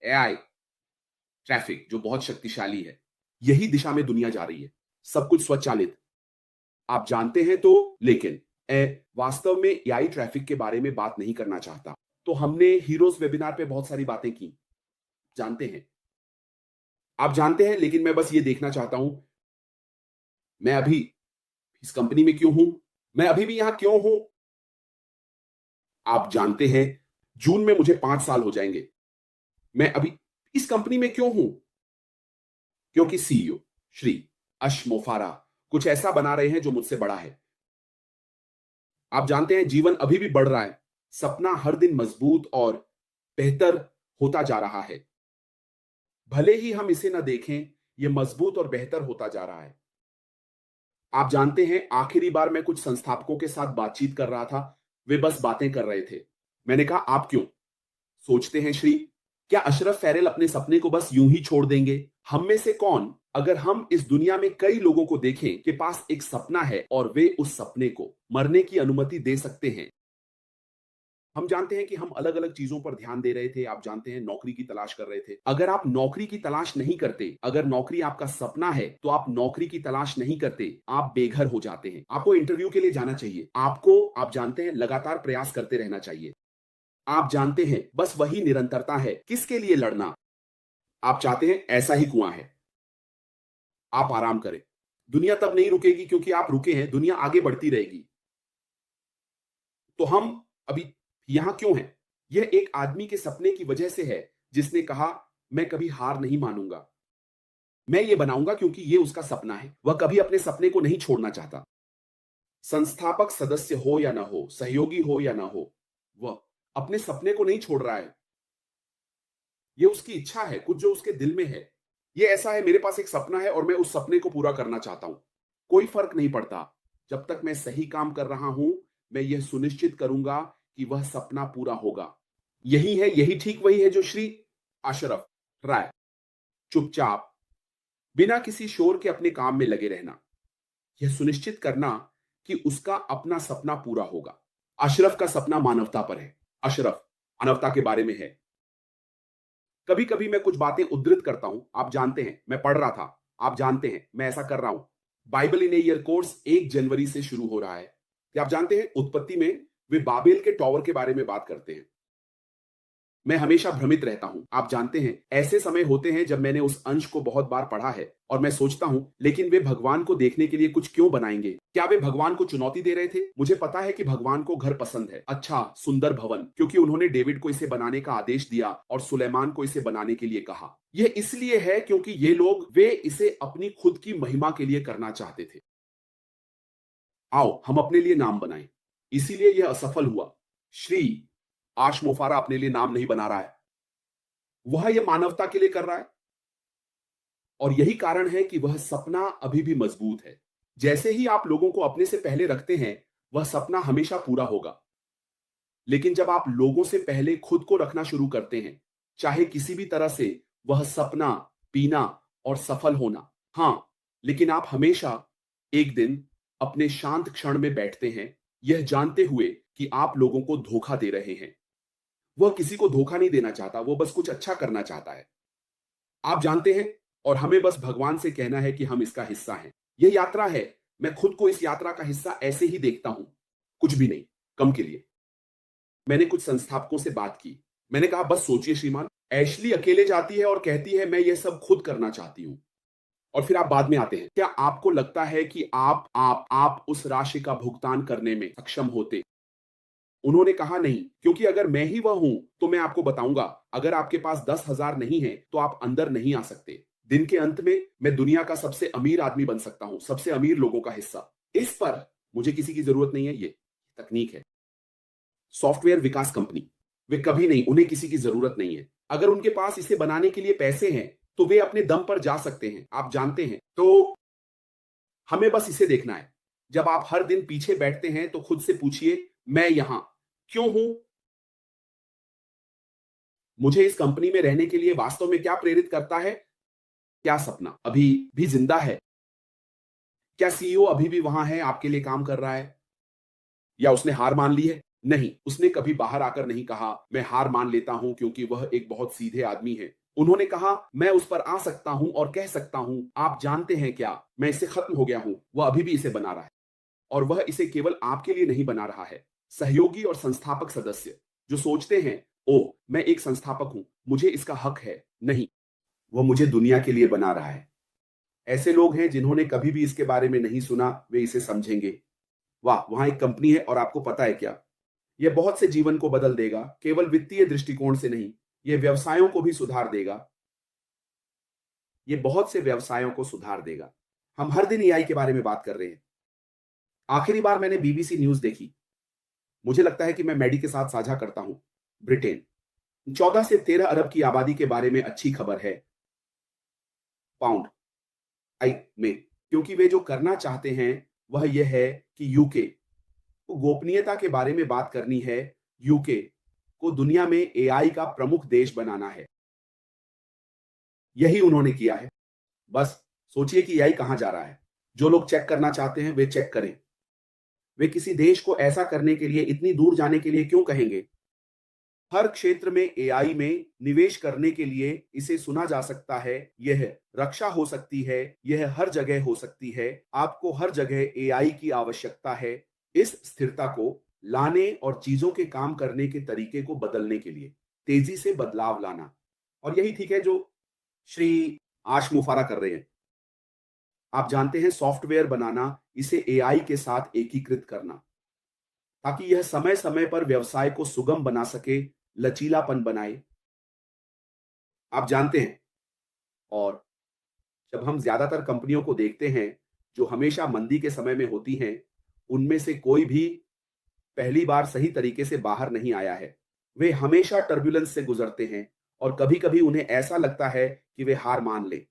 AI, traffic जो बहुत शक्तिशाली है, यही दिशा में दुनिया जा रही है। सब कुछ स्वचालित। आप जानते हैं तो लेकिन वास्तव में एआई ट्रैफिक के बारे में बात नहीं करना चाहता। तो हमने हीरोज़ वेबिनार पे बहुत सारी बातें की, जानते हैं। आप जानते हैं लेकिन मैं बस ये देखना चाहता हूँ, मैं अभी इस कंपनी में क्यों हूँ? मैं अभी भी यहाँ क्यों हूँ? आप जानते हैं, जून में मुझे 5 साल हो जाएँगे। मैं अभी इस कंपनी में क्यों हूँ? क्योंकि सीईओ श्री अश मोफारा कुछ ऐसा बना रहे हैं जो मुझसे बड़ा है। आप जानते हैं जीवन अभी भी बढ़ रहा है। सपना हर दिन मजबूत और बेहतर होता जा रहा है। भले ही हम इसे ना देखें, ये मजबूत और बेहतर होता जा रहा है। आप जानते हैं आखिरी बार मैं कुछ संस्थापकों के साथ बातचीत कर रहा था, वे बस बातें कर रहे थे। मैंने कहा आप क्यों सोचते हैं श्री, क्या अशरफ फैरेल अपने सपने को बस यूं ही छोड़ देंगे? हम में से कौन, अगर हम इस दुनिया में कई लोगों को देखें के पास एक सपना है और वे उस सपने को मरने की अनुमति दे सकते हैं? हम जानते हैं कि हम अलग-अलग चीज़ों पर ध्यान दे रहे थे, आप जानते हैं नौकरी की तलाश कर रहे थे। अगर आप नौकरी की तलाश नहीं करते, अगर नौकरी आपका सपना है, तो आप नौकरी की तलाश नहीं करते, आप बेघर हो जाते हैं। आपको इंटरव्यू के लिए जाना चाहिए। आपको, आप जानते हैं, लगातार प्रयास करते रहना चाहिए। आप जानते हैं, बस वही निरंतरता है। किसके लिए लड़ना? आप चाहते हैं ऐसा ही कुआँ है। आप आराम करें। दुनिया तब नहीं रुकेगी क्योंकि आप रुके हैं, दुनिया आगे बढ़ती रहेगी। तो हम अभी यहाँ क्यों हैं? यह एक आदमी के सपने की वजह से है, जिसने कहा, "मैं कभी हार नहीं मानूँगा। मैं ये बनाऊँगा क्योंकि ये उसका सपना है।" वह कभी अपने सपने को नहीं छोड़ना चाहता। संस्थापक सदस्य हो या ना हो, सहयोगी हो या ना हो, वह अपने सपने को नहीं छोड़ रहा है। ये उसकी इच्छा है, कुछ जो उसके दिल में है। ये ऐसा है, मेरे पास एक सपना है और मैं उस सपने को पूरा करना चाहता हूँ। कोई फ़र्क नहीं पड़ता। जब तक मैं सही काम कर रहा हूँ, मैं यह सुनिश्चित करूँगा कि वह सपना पूरा होगा। यही है, यही ठीक वही है जो श्री अशरफ राय चुपचाप, बिना किसी शोर के अपने काम में लगे रहना। यह सुनिश्चित करना कि उसका अपना सपना पूरा होगा। अशरफ का सपना मानवता पर है। अशरफ मानवता के बारे में है। कभी-कभी मैं कुछ बातें उद्धृत करता हूँ, आप जानते हैं, मैं पढ़ रहा था, आप जानते हैं, मैं ऐसा कर रहा हूँ। Bible in a year course 1 जनवरी से शुरू हो रहा है। क्या आप जानते हैं, उत्पत्ति में वे बाबेल के टॉवर के बारे में बात करते हैं। मैं हमेशा भ्रमित रहता हूँ। आप जानते हैं, ऐसे समय होते हैं जब मैंने उस अंश को बहुत बार पढ़ा है और मैं सोचता हूँ, लेकिन वे भगवान को देखने के लिए कुछ क्यों बनाएँगे? क्या वे भगवान को चुनौती दे रहे थे? मुझे पता है कि भगवान को घर पसंद है। अच्छा, सुंदर भवन, क्योंकि उन्होंने डेविड को इसे बनाने का आदेश दिया और सुलेमान को इसे बनाने के लिए कहा। यह इसलिए है क्योंकि ये लोग, वे इसे अपनी खुद की महिमा के लिए करना चाहते थे। आओ, हम अपने लिए नाम बनाएँ। इसीलिए यह असफल हुआ। श्री आश मोफारा अपने लिए नाम नहीं बना रहा है। वह यह मानवता के लिए कर रहा है और यही कारण है कि वह सपना अभी भी मजबूत है। जैसे ही आप लोगों को अपने से पहले रखते हैं, वह सपना हमेशा पूरा होगा। लेकिन जब आप लोगों से पहले खुद को रखना शुरू करते हैं, चाहे किसी भी तरह से, वह सपना, पीना और सफल होना। हाँ, लेकिन आप हमेशा एक दिन अपने शांत क्षण में बैठते हैं, यह जानते हुए कि आप लोगों को धोखा दे रहे हैं। वह किसी को धोखा नहीं देना चाहता, वो बस कुछ अच्छा करना चाहता है। आप जानते हैं, और हमें बस भगवान से कहना है कि हम इसका हिस्सा हैं। यह यात्रा है, मैं खुद को इस यात्रा का हिस्सा ऐसे ही देखता हूं, कुछ भी नहीं, कम के लिए। मैंने कुछ संस्थापकों से बात की। मैंने कहा, बस सोचिए श्रीमान, एशली अकेले जाती है और कहती है मैं यह सब खुद करना चाहती हूं। और फिर आप बाद में आते हैं। क्या आपको लगता है कि आप उस राशि का भुगतान करने में सक्षम होते? उन्होंने कहा नहीं, क्योंकि अगर मैं ही वह हूं, तो मैं आपको बताऊंगा, अगर आपके पास 10,000 नहीं है, तो आप अंदर नहीं आ सकते। दिन के अंत में मैं दुनिया का सबसे अमीर आदमी बन सकता हूं, सबसे अमीर लोगों का हिस्सा। इस पर मुझे किसी की जरूरत नहीं है, ये तकनीक है। सॉफ्टवेयर विकास कंपनी, वे कभी नहीं, उन्हें किसी की जरूरत नहीं है। अगर उनके पास इसे बनाने के लिए पैसे हैं, तो वे अपने दम पर जा सकते हैं, आप जानते हैं। तो हमें बस इसे देखना है। जब आप हर दिन पीछे बैठते हैं, तो खुद से पूछिए, मैं यहां क्यों हूं? मुझे इस कंपनी में रहने के लिए वास्तव में क्या प्रेरित करता है? क्या सपना अभी भी जिंदा है? क्या सीईओ अभी भी वहां है, आपके लिए काम कर रहा है? या उसने हार मान ली है? नहीं, उसने कभी बाहर आकर नहीं कहा, मैं हार मान लेता हूं क्योंकि वह एक बहुत सीधे आदमी है। उन्होंने कहा, मैं उस पर आ सकता हूं और कह सकता हूं, आप जानते हैं क्या, मैं इससे खत्म हो गया हूं। वह अभी भी इसे बना रहा है और वह इसे केवल आपके लिए नहीं बना रहा है। सहयोगी और संस्थापक सदस्य जो सोचते हैं, ओह, मैं एक संस्थापक हूं, मुझे इसका हक है। नहीं, वह मुझे दुनिया के लिए बना रहा है। ऐसे लोग हैं जिन्होंने कभी भी इसके बारे में नहीं सुना, वे इसे समझेंगे। वाह! वहाँ एक कंपनी है और आपको पता है क्या? ये बहुत से जीवन को बदल देगा, केवल वित्तीय दृष्टिकोण से नहीं, ये व्यवसायों को भी सुधार देगा। ये बहुत से व्यवसायों को सुधार देगा। हम हर दिन एआई के बारे में बात कर रहे हैं। आखिरी बार मैंने बीबीसी न्यूज़ देखी। मुझे लगता है कि मैं मैडी के साथ साझा करता हूँ। ब्रिटेन 14 से 13 अरब की आबादी के बारे में अच्छी खबर है। पाउंड आई में, क्योंकि वे जो करना चाहते हैं वह यह है कि यूके को गोपनीयता के बारे में बात करनी है। यूके को दुनिया में एआई का प्रमुख देश बनाना है। यही उन्होंने किया है। बस सोचिए कि एआई कहां जा रहा है। जो लोग चेक करना चाहते हैं वे चेक करें। वे किसी देश को ऐसा करने के लिए इतनी दूर जाने के लिए क्यों कहेंगे? हर क्षेत्र में एआई में निवेश करने के लिए इसे सुना जा सकता है। यह रक्षा हो सकती है, यह हर जगह हो सकती है। आपको हर जगह एआई की आवश्यकता है इस स्थिरता को लाने और चीजों के काम करने के तरीके को बदलने के लिए, तेजी से बदलाव लाना। और यही ठीक है जो श्री आश मुफारा कर रहे हैं। आप जानते हैं, सॉफ्टवेयर बनाना, इसे एआई के साथ एकीकृत करना, ताकि यह समय समय पर व्यवसाय को सुगम बना सके, लचीलापन बनाए। आप जानते हैं, और जब हम ज्यादातर कंपनियों को देखते हैं जो हमेशा मंदी के समय में होती हैं, उनमें से कोई भी पहली बार सही तरीके से बाहर नहीं आया है। वे हमेशा टर्बुलेंस से गुजरते हैं और कभी-कभी उन्हें ऐसा लगता है कि वे हार मान लें।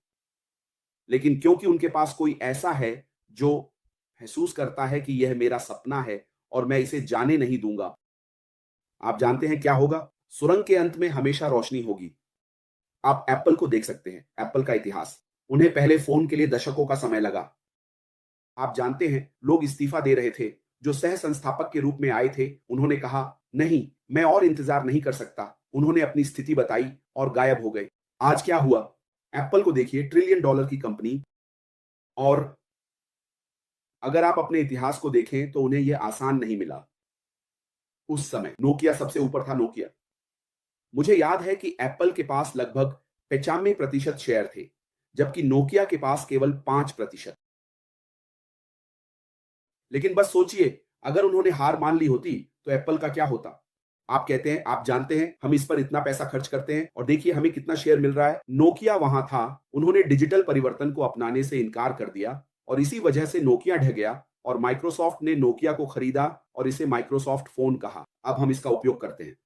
लेकिन क्योंकि उनके पास कोई ऐसा है जो महसूस करता है कि यह मेरा सपना है और मैं इसे जाने नहीं दूंगा। आप जानते हैं क्या होगा? सुरंग के अंत में हमेशा रोशनी होगी। आप एप्पल को देख सकते हैं, एप्पल का इतिहास। उन्हें पहले फोन के लिए दशकों का समय लगा। आप जानते हैं, लोग इस्तीफा दे रहे थे। जो सह संस्थापक के रूप में आए थे, उन्होंने कहा, नहीं, मैं और इंतजार नहीं कर सकता। उन्होंने अपनी स्थिति बताई और गायब हो गए। आज क्या हुआ? एप्पल को देखिए, ट्रिलियन डॉलर की कंपनी। और अगर आप अपने इतिहास को देखें तो उन्हें यह आसान नहीं मिला। उस समय नोकिया सबसे ऊपर था, नोकिया। मुझे याद है कि एप्पल के पास लगभग 95% शेयर थे, जबकि नोकिया के पास केवल 5%। लेकिन बस सोचिए, अगर उन्होंने हार मान ली होती तो एप्पल का क्या होता? आप कहते हैं, आप जानते हैं, हम इस पर इतना पैसा खर्च करते हैं और देखिए हमें कितना शेयर मिल रहा है। नोकिया वहां था, उन्होंने डिजिटल परिवर्तन को अपनाने से इनकार कर दिया और इसी वजह से नोकिया ढह गया और माइक्रोसॉफ्ट ने नोकिया को खरीदा और इसे माइक्रोसॉफ्ट फोन कहा। अब हम इसका उपयोग करते हैं।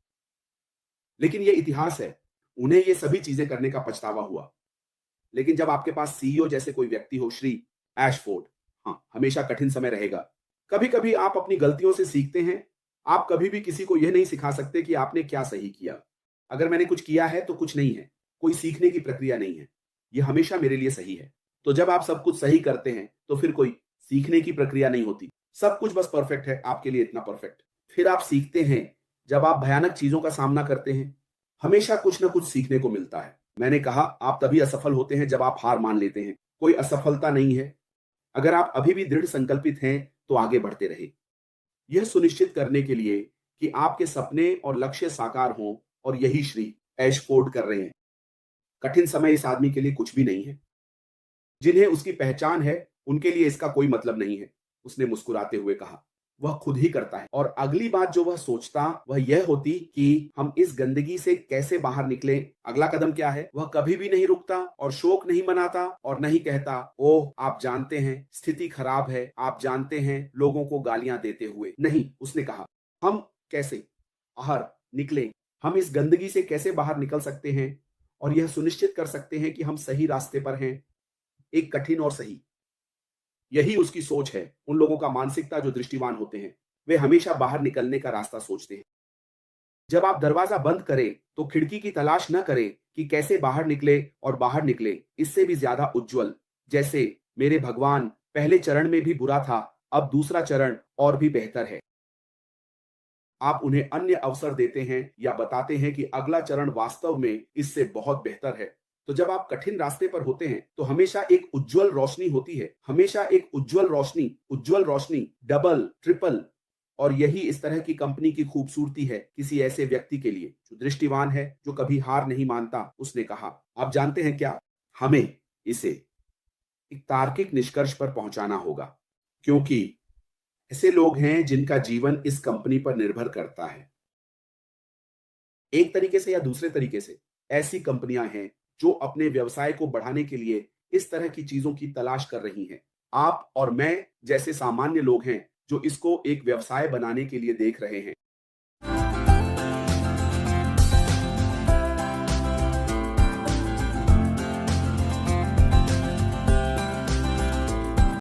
लेकिन ये इतिहास है। उन्हें ये सभी चीजें करने का पछतावा हुआ। लेकिन जब आपके पास सीईओ जैसे कोई व्यक्ति हो, श्री एशफोर्ड, हाँ, हमेशा कठिन समय रहेगा। कभी कभी आप अपनी गलतियों से सीखते हैं। आप कभी भी किसी को यह नहीं सिखा सकते कि आपने क्या सही किया। अगर मैंने कुछ किया है तो कुछ नहीं है, कोई सीखने की प्रक्रिया नहीं है, यह हमेशा मेरे लिए सही है। तो जब आप सब कुछ सही करते हैं तो फिर कोई सीखने की प्रक्रिया नहीं होती। सब कुछ बस परफेक्ट है, आपके लिए इतना परफेक्ट। फिर आप सीखते हैं। जब आप भयानक चीजों का सामना करते हैं, हमेशा कुछ ना कुछ सीखने को मिलता है। मैंने कहा, आप तभी असफल होते हैं जब आप हार मान लेते हैं। कोई असफलता नहीं है। अगर आप अभी भी दृढ़ संकल्पित हैं तो आगे बढ़ते रहे, यह सुनिश्चित करने के लिए कि आपके सपने और लक्ष्य साकार हों। और यही श्री एशफोर्ड कर रहे हैं। कठिन समय इस आदमी के लिए कुछ भी नहीं है। जिन्हें उसकी पहचान है उनके लिए इसका कोई मतलब नहीं है, उसने मुस्कुराते हुए कहा। वह खुद ही करता है। और अगली बात जो वह सोचता वह यह होती कि हम इस गंदगी से कैसे बाहर निकले। अगला कदम क्या है? वह कभी भी नहीं रुकता और शोक नहीं मनाता और नहीं कहता, ओह, आप जानते हैं स्थिति खराब है, आप जानते हैं, लोगों को गालियां देते हुए। नहीं, उसने कहा, हम कैसे बाहर निकले, हम इस गंदगी से कैसे बाहर निकल सकते हैं और यह सुनिश्चित कर सकते हैं कि हम सही रास्ते पर हैं, एक कठिन और सही। यही उसकी सोच है। उन लोगों का मानसिकता जो दृष्टिवान होते हैं, वे हमेशा बाहर निकलने का रास्ता सोचते हैं। जब आप दरवाजा बंद करें तो खिड़की की तलाश न करें कि कैसे बाहर निकले और बाहर निकले इससे भी ज्यादा उज्जवल। जैसे, मेरे भगवान, पहले चरण में भी बुरा था, अब दूसरा चरण और भी बेहतर है। आप उन्हें अन्य अवसर देते हैं या बताते हैं कि अगला चरण वास्तव में इससे बहुत बेहतर है। तो जब आप कठिन रास्ते पर होते हैं तो हमेशा एक उज्जवल रोशनी होती है, हमेशा एक उज्जवल रोशनी, डबल, ट्रिपल। और यही इस तरह की कंपनी की खूबसूरती है किसी ऐसे व्यक्ति के लिए जो दृष्टिवान है, जो कभी हार नहीं मानता। उसने कहा, आप जानते हैं क्या, हमें इसे एक तार्किक निष्कर्ष पर पहुंचाना होगा, क्योंकि ऐसे लोग हैं जिनका जीवन इस कंपनी पर निर्भर करता है। एक तरीके से या दूसरे तरीके से ऐसी कंपनियां हैं जो अपने व्यवसाय को बढ़ाने के लिए इस तरह की चीजों की तलाश कर रही हैं। आप और मैं जैसे सामान्य लोग हैं जो इसको एक व्यवसाय बनाने के लिए देख रहे हैं।